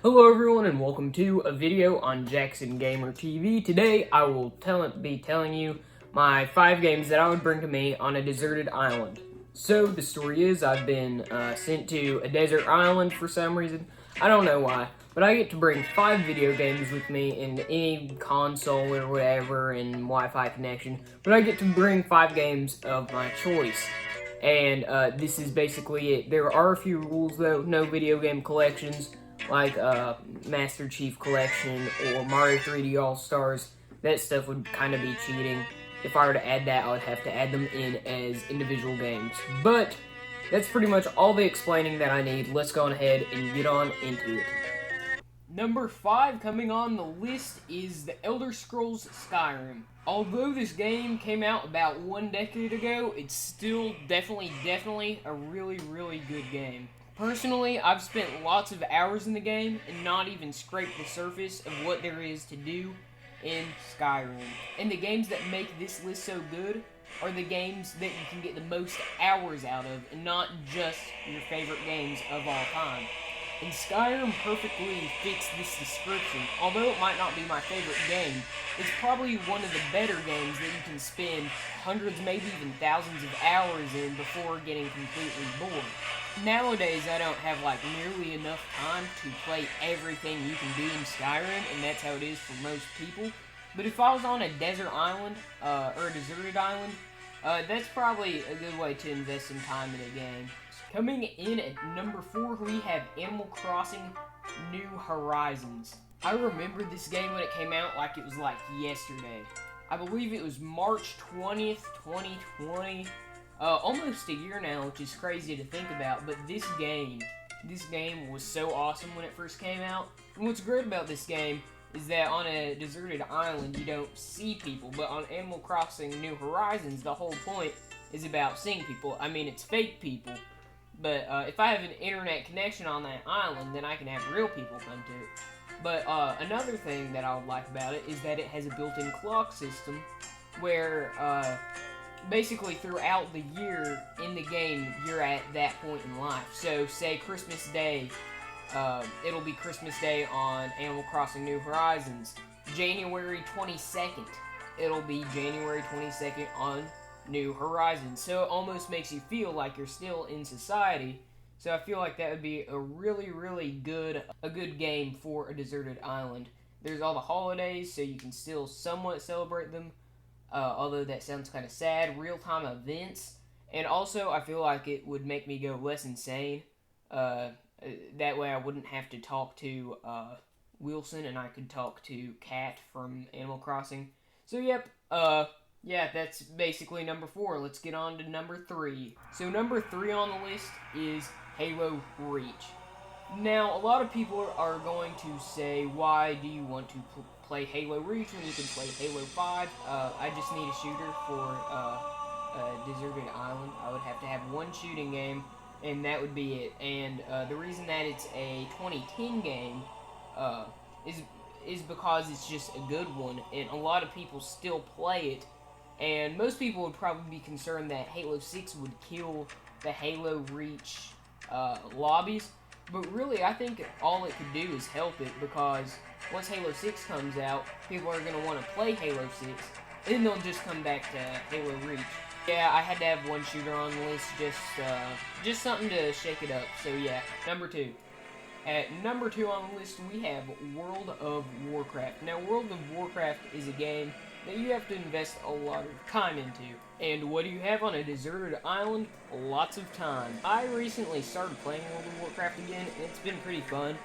Hello everyone and welcome to a video on Jackson Gamer TV. Today I will be telling you my 5 games that I would bring to me on a deserted island. So the story is I've been sent to a desert island for some reason. I don't know why, but I get to bring 5 video games with me in any console or whatever and Wi-Fi connection. But I get to bring 5 games of my choice. And this is basically it. There are a few rules though, no video game collections like Master Chief Collection or Mario 3D All-Stars. That stuff would kind of be cheating. If I were to add that, I would have to add them in as individual games. But that's pretty much all the explaining that I need. Let's go ahead and get on into it. Number 5 coming on the list is The Elder Scrolls Skyrim. Although this game came out about 1 decade ago, it's still definitely a really good game. Personally, I've spent lots of hours in the game and not even scraped the surface of what there is to do in Skyrim. And the games that make this list so good are the games that you can get the most hours out of and not just your favorite games of all time. And Skyrim perfectly fits this description. Although it might not be my favorite game, it's probably one of the better games that you can spend hundreds, maybe even thousands of hours in before getting completely bored. Nowadays, I don't have nearly enough time to play everything you can do in Skyrim, and that's how it is for most people. But if I was on a desert island, or a deserted island, that's probably a good way to invest some time in a game. Coming in at number 4, we have Animal Crossing New Horizons. I remember this game when it came out like it was yesterday. I believe it was March 20th, 2020. Almost a year now, which is crazy to think about, but this game was so awesome when it first came out. And what's great about this game is that on a deserted island, you don't see people, but on Animal Crossing New Horizons, the whole point is about seeing people. I mean, it's fake people, but if I have an internet connection on that island, then I can have real people come to it. But another thing that I would like about it is that it has a built-in clock system where basically throughout the year in the game, you're at that point in life. So say Christmas Day, it'll be Christmas Day on Animal Crossing New Horizons. January 22nd, it'll be January 22nd on New Horizons. So it almost makes you feel like you're still in society. So I feel like that would be a really good game for a deserted island. There's all the holidays, so you can still somewhat celebrate them. Although that sounds kind of sad, real-time events, and also I feel like it would make me go less insane. That way I wouldn't have to talk to Wilson, and I could talk to Kat from Animal Crossing. So yep, yeah, that's basically number 4. Let's get on to number 3. So number 3 on the list is Halo Reach. Now, a lot of people are going to say, why do you want to play Halo Reach when you can play Halo 5? I just need a shooter for a deserted island. I would have to have one shooting game, and that would be it. And the reason that it's a 2010 game is because it's just a good one, and a lot of people still play it. And most people would probably be concerned that Halo 6 would kill the Halo Reach lobbies. But really, I think all it could do is help it, because once Halo 6 comes out, people are going to want to play Halo 6, and then they'll just come back to Halo Reach. Yeah, I had to have one shooter on the list, just something to shake it up. So yeah, number 2. At number 2 on the list, we have World of Warcraft. Now, World of Warcraft is a game that you have to invest a lot of time into. And what do you have on a deserted island? Lots of time. I recently started playing World of Warcraft again, and it's been pretty fun.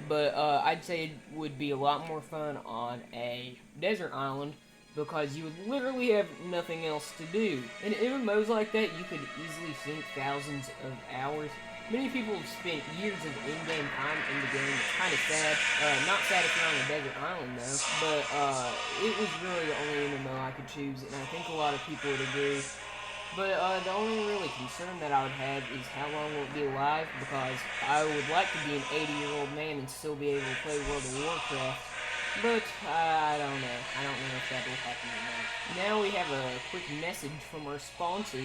But I'd say it would be a lot more fun on a desert island, because you would literally have nothing else to do. In MMOs like that, you could easily sink thousands of hours. Many people have spent years of in-game time in the game. It's kind of sad. Not sad if you're on a desert island, though. But it was really the only MMO I could choose, and I think a lot of people would agree. But the only really concern that I would have is how long will it be alive, because I would like to be an 80-year-old man and still be able to play World of Warcraft. But I don't know. I don't know if that will happen or not. Now we have a quick message from our sponsor.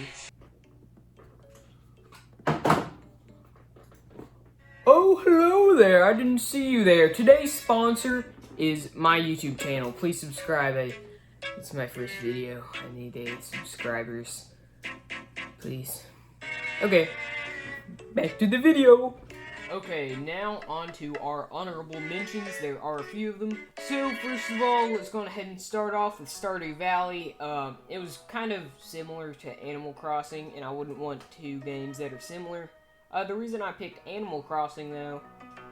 Oh, hello there. I didn't see you there. Today's sponsor is my YouTube channel. Please subscribe. It's my first video. I need 8 subscribers. Please. Okay, back to the video. Okay, now on to our honorable mentions. There are a few of them. So, first of all, let's go ahead and start off with Stardew Valley. It was kind of similar to Animal Crossing, and I wouldn't want 2 games that are similar. The reason I picked Animal Crossing, though,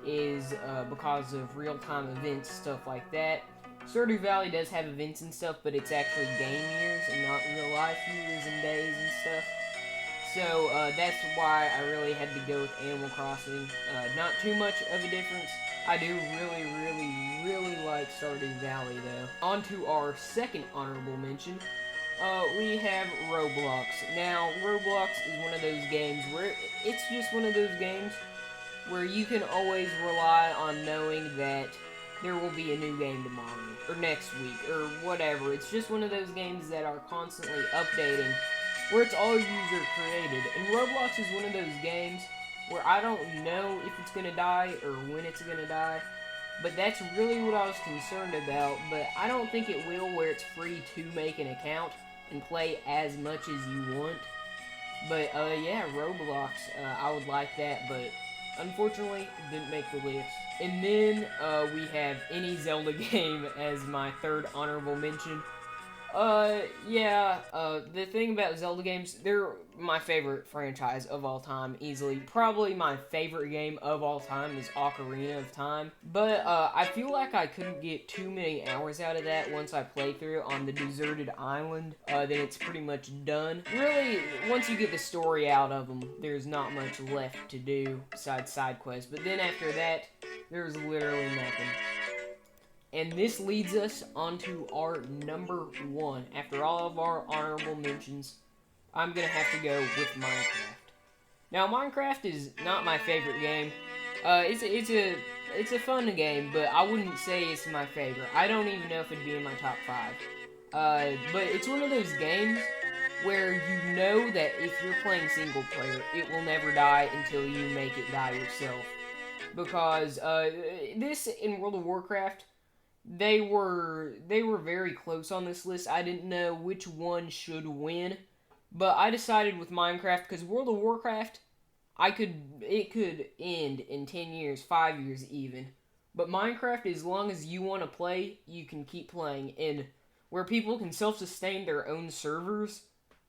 is because of real-time events, stuff like that. Stardew Valley does have events and stuff, but it's actually game years and not real-life years and days and stuff. So, that's why I really had to go with Animal Crossing. Not too much of a difference. I do really like Stardew Valley, though. On to our second honorable mention. We have Roblox. Now, Roblox is one of those games where it's just one of those games where you can always rely on knowing that there will be a new game tomorrow, or next week, or whatever. It's just one of those games that are constantly updating, where it's all user-created. And Roblox is one of those games where I don't know if it's gonna die, or when it's gonna die, but that's really what I was concerned about. But I don't think it will, where it's free to make an account and play as much as you want. But, yeah, Roblox, I would like that, but unfortunately, it didn't make the list. And then, we have any Zelda game as my third honorable mention. The thing about Zelda games, they're my favorite franchise of all time, easily. Probably my favorite game of all time is Ocarina of Time. But, I feel like I couldn't get too many hours out of that once I play through on the deserted island. Then it's pretty much done. Really, once you get the story out of them, there's not much left to do besides side quests. But then after that, there's literally nothing. And this leads us onto our number 1. After all of our honorable mentions, I'm gonna have to go with Minecraft. Now, Minecraft is not my favorite game. It's a fun game, but I wouldn't say it's my favorite. I don't even know if it'd be in my top 5. But it's one of those games where you know that if you're playing single player, it will never die until you make it die yourself. Because this in World of Warcraft, they were very close on this list. I didn't know which one should win, but I decided with Minecraft because World of Warcraft, it could end in 10 years, 5 years even. But Minecraft, as long as you want to play, you can keep playing. And where people can self-sustain their own servers,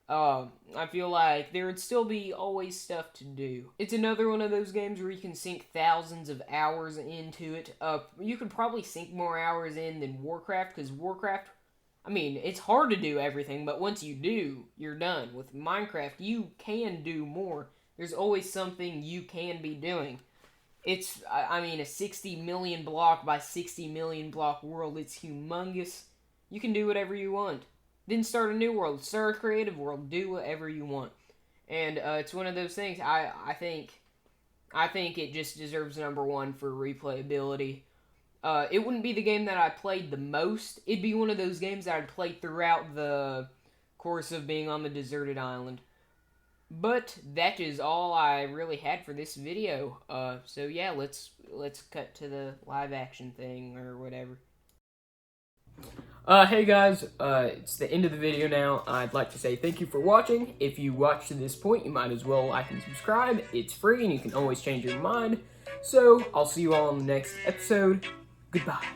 I feel like there would still be always stuff to do. It's another one of those games where you can sink thousands of hours into it. You could probably sink more hours in than Warcraft, because Warcraft, I mean, it's hard to do everything, but once you do, you're done. With Minecraft, you can do more. There's always something you can be doing. It's, I mean, a 60 million block by 60 million block world. It's humongous. You can do whatever you want. Then start a new world, start a creative world, do whatever you want. And it's one of those things, I think it just deserves number 1 for replayability. It wouldn't be the game that I played the most. It'd be one of those games that I'd play throughout the course of being on the deserted island. But that is all I really had for this video. So yeah, let's cut to the live action thing or whatever. Hey guys, it's the end of the video now. I'd like to say thank you for watching. If you watched to this point, you might as well like and subscribe. It's free and you can always change your mind. So, I'll see you all in the next episode. Goodbye.